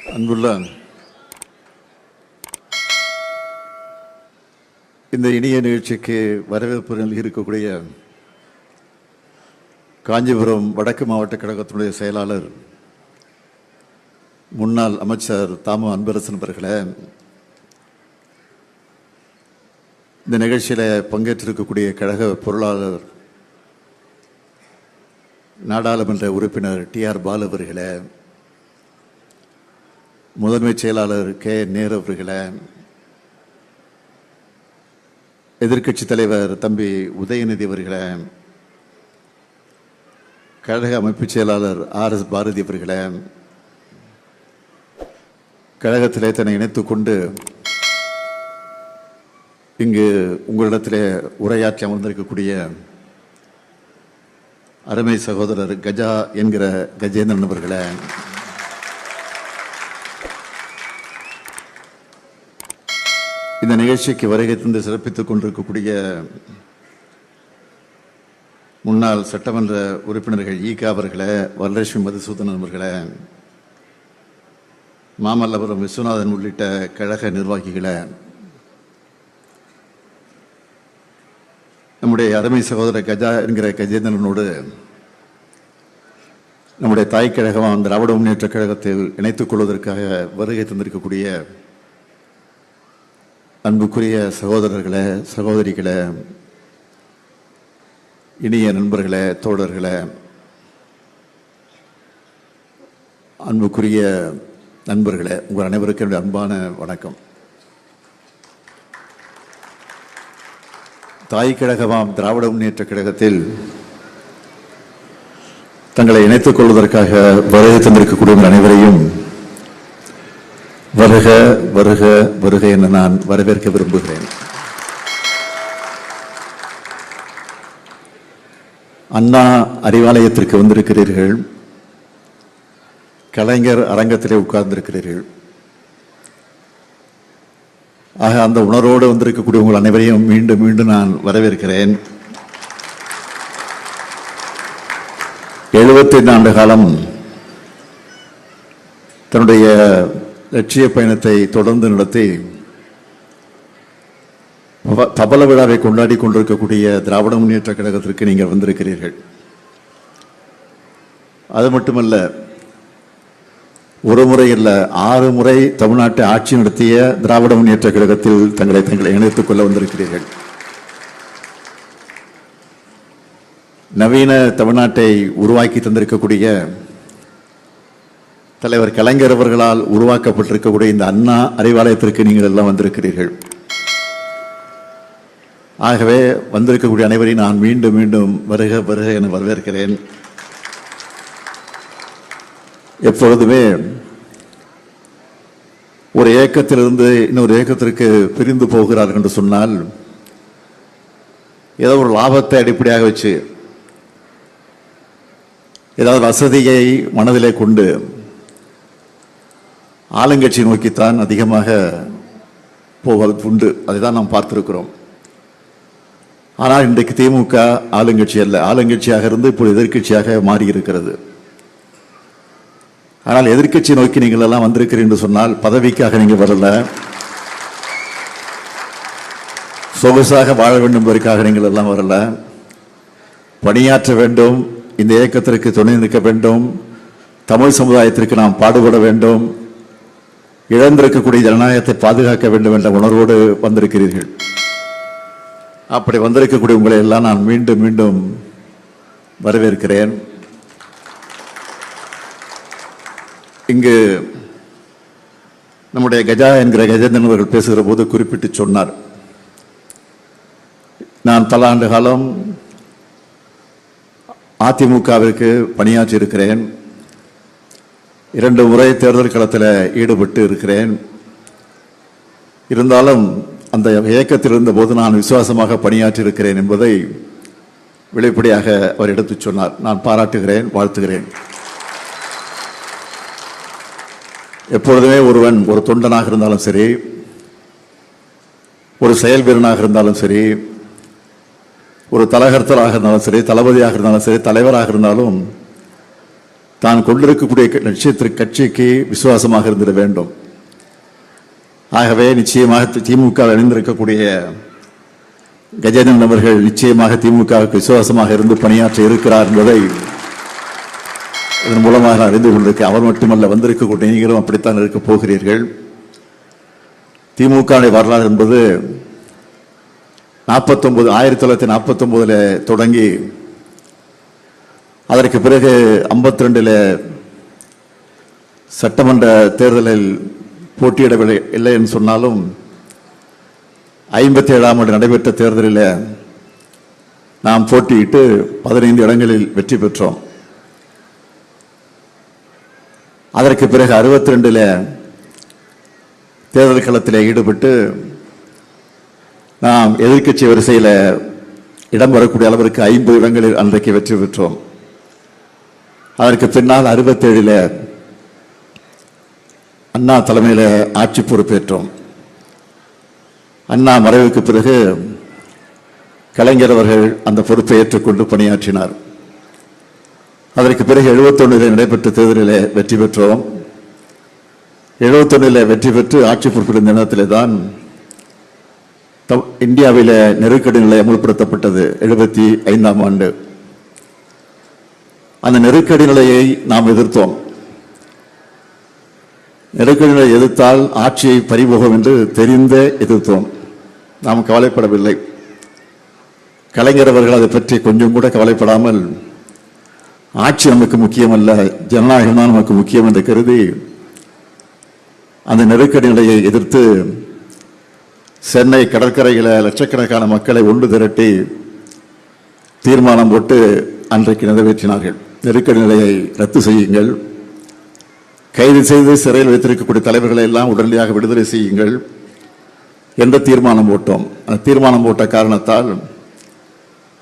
அன்புள்ள இந்த இனிய நிகழ்ச்சிக்கு வரவேற்பு இருக்கக்கூடிய காஞ்சிபுரம் வடக்கு மாவட்ட கழகத்தினுடைய செயலாளர் முன்னாள் அமைச்சர் தாமு அன்பரசன் அவர்களே, இந்த நிகழ்ச்சியில் பங்கேற்றிருக்கக்கூடிய கழக பொருளாளர் நாடாளுமன்ற உறுப்பினர் டி.ஆர். பாலு அவர்களே, முதன்மை செயலாளர் கே. நேரு அவர்களே, எதிர்க்கட்சி தலைவர் தம்பி உதயநிதி அவர்களே, கழக அமைப்பு செயலாளர் R.S. பாரதி அவர்களே, கழகத்திலே தன்னை இணைத்துக் கொண்டு இங்கு உங்களிடத்திலே உரையாற்றி அமர்ந்திருக்கக்கூடிய அருமை சகோதரர் கஜா என்கிற கஜேந்திரன் அவர்களே, இந்த நிகழ்ச்சிக்கு வருகை தந்து சிறப்பித்துக் கொண்டிருக்கக்கூடிய முன்னாள் சட்டமன்ற உறுப்பினர்கள் ஈகா அவர்களே, வரலட்சுமி மதுசூதனன் அவர்களே, மாமல்லபுரம் விஸ்வநாதன் உள்ளிட்ட கழக நிர்வாகிகளே, நம்முடைய அருமை சகோதரர் கஜா என்கிற கஜேந்திரனோடு நம்முடைய தாய் கழகம் திராவிட முன்னேற்ற கழகத்தில் இணைத்துக் கொள்வதற்காக வருகை தந்திருக்கக்கூடிய அன்புக்குரிய சகோதரர்களே, சகோதரிகளே, இனிய நண்பர்களே, தோழர்களே, அன்புக்குரிய நண்பர்களே, உங்கள் அனைவருக்கும் என்னுடைய அன்பான வணக்கம். தாய் கழகமாம் திராவிட முன்னேற்ற கழகத்தில் தங்களை இணைத்துக் கொள்வதற்காக வருகை தந்திருக்கக்கூடிய அனைவரையும் வருக வருக வருக என நான் வரவேற்க விரும்புகிறேன். அண்ணா அறிவாலயத்திற்கு வந்திருக்கிறீர்கள், கலைஞர் அரங்கத்திலே உட்கார்ந்திருக்கிறீர்கள். ஆக அந்த உணர்வோடு வந்திருக்கக்கூடிய உங்கள் அனைவரையும் மீண்டும் மீண்டும் நான் வரவேற்கிறேன். 75 ஆண்டு காலம் தன்னுடைய லட்சிய பயணத்தை தொடர்ந்து நடத்தி தபல விழாவை கொண்டாடி கொண்டிருக்கக்கூடிய திராவிட முன்னேற்ற கழகத்திற்கு நீங்கள் வந்திருக்கிறீர்கள். அது மட்டுமல்ல, ஒரு முறை இல்ல 6 முறை தமிழ்நாட்டை ஆட்சி நடத்திய திராவிட முன்னேற்ற கழகத்தில் தங்களை இணைத்துக் கொள்ள வந்திருக்கிறீர்கள். நவீன தமிழ்நாட்டை உருவாக்கி தந்திருக்கக்கூடிய தலைவர் கலைஞர் அவர்களால் உருவாக்கப்பட்டிருக்கக்கூடிய இந்த அண்ணா அறிவாலயத்திற்கு நீங்கள் எல்லாம் வந்திருக்கிறீர்கள். ஆகவே வந்திருக்கக்கூடிய அனைவரையும் நான் மீண்டும் மீண்டும் வருக வருக என வரவேற்கிறேன். எப்பொழுதுமே ஒரு இயக்கத்திலிருந்து இன்னொரு இயக்கத்திற்கு பிரிந்து போகிறார்கள் என்று சொன்னால் ஏதோ ஒரு லாபத்தை அடிப்படையாக வச்சு, ஏதாவது வசதியை மனதிலே கொண்டு ஆளுங்கட்சி நோக்கித்தான் அதிகமாக போவது உண்டு. அதை தான் நாம் பார்த்திருக்கிறோம். ஆனால் இன்றைக்கு திமுக ஆளுங்கட்சி அல்ல, ஆளுங்கட்சியாக இருந்து இப்போது எதிர்கட்சியாக மாறியிருக்கிறது. ஆனால் எதிர்கட்சி நோக்கி நீங்கள் எல்லாம் வந்திருக்கிறீர்கள் என்று சொன்னால் பதவிக்காக நீங்கள் வரல, சொகுசாக வாழ வேண்டும் என்பதற்காக நீங்கள் எல்லாம் வரல. பணியாற்ற வேண்டும், இந்த இயக்கத்திற்கு துணை நிற்க வேண்டும், தமிழ் சமுதாயத்திற்கு நாம் பாடுபட வேண்டும், இழந்திருக்கக்கூடிய ஜனநாயகத்தை பாதுகாக்க வேண்டும் என்ற உணர்வோடு வந்திருக்கிறீர்கள். அப்படி வந்திருக்கக்கூடிய உங்களை எல்லாம் நான் மீண்டும் மீண்டும் வரவேற்கிறேன். இங்கு நம்முடைய கஜா என்கிற கஜேந்திரன் அவர்கள் பேசுகிற போது குறிப்பிட்டு சொன்னார், நான் பல ஆண்டு காலம் அதிமுகவிற்கு பணியாற்றி இருக்கிறேன், 2 முறை தேர்தல் களத்தில் ஈடுபட்டு இருக்கிறேன். இருந்தாலும் அந்த இயக்கத்தில் இருந்தபோது நான் விசுவாசமாக பணியாற்றி இருக்கிறேன் என்பதை வெளிப்படையாக அவர் எடுத்துச் சொன்னார். நான் பாராட்டுகிறேன், வாழ்த்துகிறேன். எப்பொழுதுமே ஒருவன் ஒரு தொண்டனாக இருந்தாலும் சரி, ஒரு செயல் வீரனாக இருந்தாலும் சரி, ஒரு தலகர்த்தராக இருந்தாலும் சரி, தளபதியாக இருந்தாலும் சரி, தலைவராக இருந்தாலும் தான் கொண்டிருக்கக்கூடிய லட்சியத்திற்கு கட்சிக்கு விசுவாசமாக இருந்திட வேண்டும். ஆகவே நிச்சயமாக திமுக இணைந்திருக்கக்கூடிய கஜேந்திரன் அவர்கள் நிச்சயமாக திமுகவுக்கு விசுவாசமாக இருந்து பணியாற்ற இருக்கிறார் என்பதை இதன் மூலமாக அறிந்து கொண்டிருக்க அவர் மட்டுமல்ல, வந்திருக்கக்கூடிய நீங்களும் அப்படித்தான் இருக்க போகிறீர்கள். திமுக வரலாறு என்பது 1949 தொடங்கி அதற்கு பிறகு 52 சட்டமன்ற தேர்தலில் போட்டியிடவில்லை இல்லை என்று சொன்னாலும் 57ஆம் ஆண்டு நடைபெற்ற தேர்தலில் நாம் போட்டியிட்டு 15 இடங்களில் வெற்றி பெற்றோம். அதற்கு பிறகு 62 தேர்தல் களத்தில் ஈடுபட்டு நாம் எதிர்க்கட்சி வரிசையில் இடம் வரக்கூடிய அளவிற்கு 50 இடங்களில் அன்றைக்கு வெற்றி பெற்றோம். அதற்கு பின்னால் 67 அண்ணா தலைமையில் ஆட்சி பொறுப்பேற்றோம். அண்ணா மறைவுக்கு பிறகு கலைஞர் அவர்கள் அந்த பொறுப்பை ஏற்றுக்கொண்டு பணியாற்றினார். அதற்கு பிறகு 71 நடைபெற்ற தேர்தலில் வெற்றி பெற்றோம். 71 வெற்றி பெற்று ஆட்சி பொறுப்பிருந்த நேரத்திலே தான் இந்தியாவில் நெருக்கடி நிலை அமல்படுத்தப்பட்டது. 75ஆம் ஆண்டு அந்த நெருக்கடி நிலையை நாம் எதிர்த்தோம். நெருக்கடி நிலையை எதிர்த்தால் ஆட்சியை பறிபோகும் என்று தெரிந்தே எதிர்த்தோம். நாம் கவலைப்படவில்லை. கலைஞர் அவர்கள் அதை பற்றி கொஞ்சம் கூட கவலைப்படாமல் ஆட்சி நமக்கு முக்கியமல்ல, ஜனநாயகம் தான் நமக்கு முக்கியம் என்று கருதி அந்த நெருக்கடி நிலையை எதிர்த்து சென்னை கடற்கரையில் லட்சக்கணக்கான மக்களை ஒன்று திரட்டி தீர்மானம் போட்டு அன்றைக்கு நிறைவேற்றினார்கள். நெருக்கடி நிலையை ரத்து செய்யுங்கள், கைது செய்து சிறையில் வைத்திருக்கக்கூடிய தலைவர்களை எல்லாம் உடனடியாக விடுதலை செய்யுங்கள் என்ற தீர்மானம் போட்டோம். அந்த தீர்மானம் போட்ட காரணத்தால்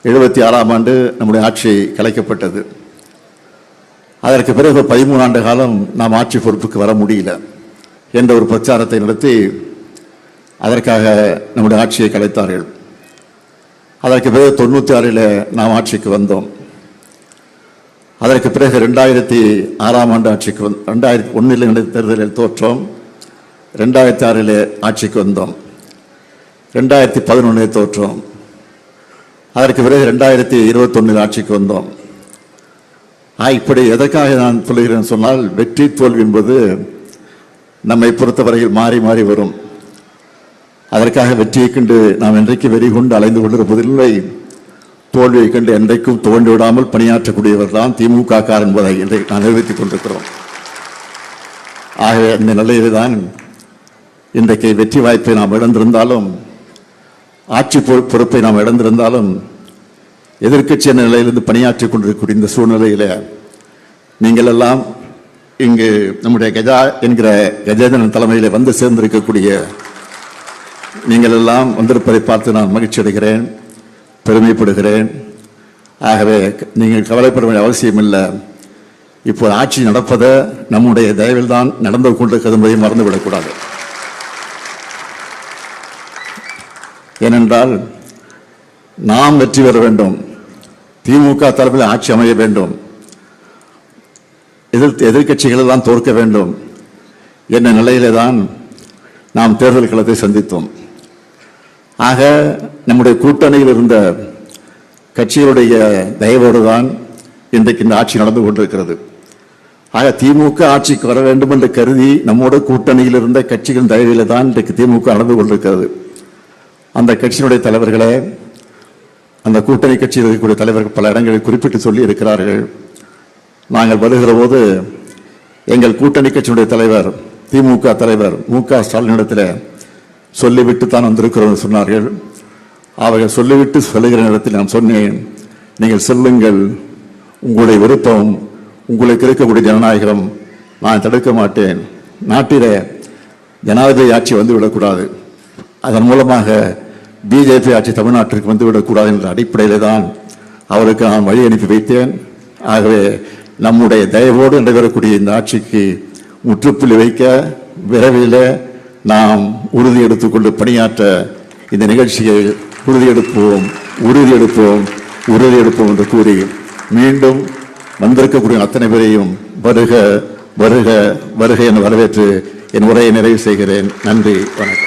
76ஆம் ஆண்டு நம்முடைய ஆட்சி கலைக்கப்பட்டது. அதற்கு பிறகு 13 ஆண்டு காலம் நாம் ஆட்சி பொறுப்புக்கு வர முடியல என்ற ஒரு பிரச்சாரத்தை நடத்தி அதற்காக நம்முடைய ஆட்சியை கலைத்தார்கள். அதற்கு பிறகு 96 நாம் ஆட்சிக்கு வந்தோம். அதற்கு பிறகு 2006ஆம் ஆண்டு ஆட்சிக்கு 2001 நடந்த தேர்தலில் தோற்றோம். 2006 ஆட்சிக்கு வந்தோம். 2011 தோற்றோம். அதற்கு பிறகு 2021 ஆட்சிக்கு வந்தோம். இப்படி எதற்காக நான் சொல்லுகிறேன் சொன்னால், வெற்றி தோல்வி என்பது நம்மை பொறுத்தவரையில் மாறி மாறி வரும். அதற்காக வெற்றியை கண்டு நாம் என்றைக்கு வெறி கொண்டு அலைந்து கொண்டிருப்பதில்லை. தோல்வியை கண்டு என்றைக்கும் துவண்டு விடாமல் பணியாற்றக்கூடியவர் தான் திமுக என்பதை இன்றைக்கு நான் நிரூபித்துக் கொண்டிருக்கிறோம். ஆகவே இந்த நிலையில்தான் தான் இன்றைக்கு வெற்றி வாய்ப்பை நாம் இழந்திருந்தாலும், ஆட்சி பொறுப்பை நாம் இழந்திருந்தாலும், எதிர்க்கட்சி நிலையிலிருந்து பணியாற்றிக் கொண்டிருக்கக்கூடிய இந்த சூழ்நிலையில் நீங்கள் எல்லாம் இங்கு நம்முடைய கஜா என்கிற கஜேந்திரன் தலைமையில் வந்து சேர்ந்திருக்கக்கூடிய நீங்கள் எல்லாம் வந்திருப்பதை பார்த்து நான் மகிழ்ச்சி அடைகிறேன், பெருமைப்படுகிறேன். ஆகவே நீங்கள் கவலைப்பட வேண்டிய அவசியம் இல்லை. இப்போ ஆட்சி நடப்பதை நம்முடைய தயவில் தான் நடந்து கொண்டிருக்கிறது என்பதை மறந்துவிடக்கூடாது. ஏனென்றால் நாம் வெற்றி பெற வேண்டும், திமுக தரப்பில் ஆட்சி அமைய வேண்டும், எதிர்க்கட்சிகள் எல்லாம் தோற்க வேண்டும் என்ற நிலையிலே தான் நாம் தேர்தல் களத்தை சந்தித்தோம். ஆக நம்முடைய கூட்டணியில் இருந்த கட்சிகளுடைய தயவோடு தான் இன்றைக்கு இந்த ஆட்சி நடந்து கொண்டிருக்கிறது. ஆக திமுக ஆட்சிக்கு வர வேண்டும் என்று கருதி நம்மோட கூட்டணியில் இருந்த கட்சிகளின் தயவிலே தான் இன்றைக்கு திமுக நடந்து கொண்டிருக்கிறது. அந்த கட்சியினுடைய தலைவர்களே, அந்த கூட்டணி கட்சியில் இருக்கக்கூடிய தலைவர்கள் பல இடங்களில் குறிப்பிட்டு சொல்லி இருக்கிறார்கள். நாங்கள் வருகிற போது எங்கள் கூட்டணி கட்சியினுடைய தலைவர் திமுக தலைவர் மு.க. ஸ்டாலினிடத்தில் சொல்லிவிட்டு தான் வந்திருக்கிறோம் சொன்னார்கள். அவர்கள் சொல்லிவிட்டு சொல்லுகிற நேரத்தில் நான் சொன்னேன், நீங்கள் சொல்லுங்கள், உங்களுடைய விருப்பம், உங்களுக்கு இருக்கக்கூடிய ஜனநாயகம் நான் தடுக்க மாட்டேன். நாட்டிலே ஜனாதிபதி ஆட்சி வந்துவிடக்கூடாது, அதன் மூலமாக பிஜேபி ஆட்சி தமிழ்நாட்டிற்கு வந்துவிடக்கூடாது என்ற அடிப்படையிலே தான் அவருக்கு நான் வழி அனுப்பி வைத்தேன். ஆகவே நம்முடைய தயவோடு நடைபெறக்கூடிய இந்த ஆட்சிக்கு முற்றுப்புள்ளி வைக்க விரைவில் நாம் உறுதி எடுத்துக்கொண்டு பணியாற்ற இந்த நிகழ்ச்சியை உறுதியெடுப்போம் என்று கூறி மீண்டும் வந்திருக்கக்கூடிய அத்தனை பேரையும் வருக வருக வருக என வரவேற்று என் உரையை நிறைவு செய்கிறேன். நன்றி, வணக்கம்.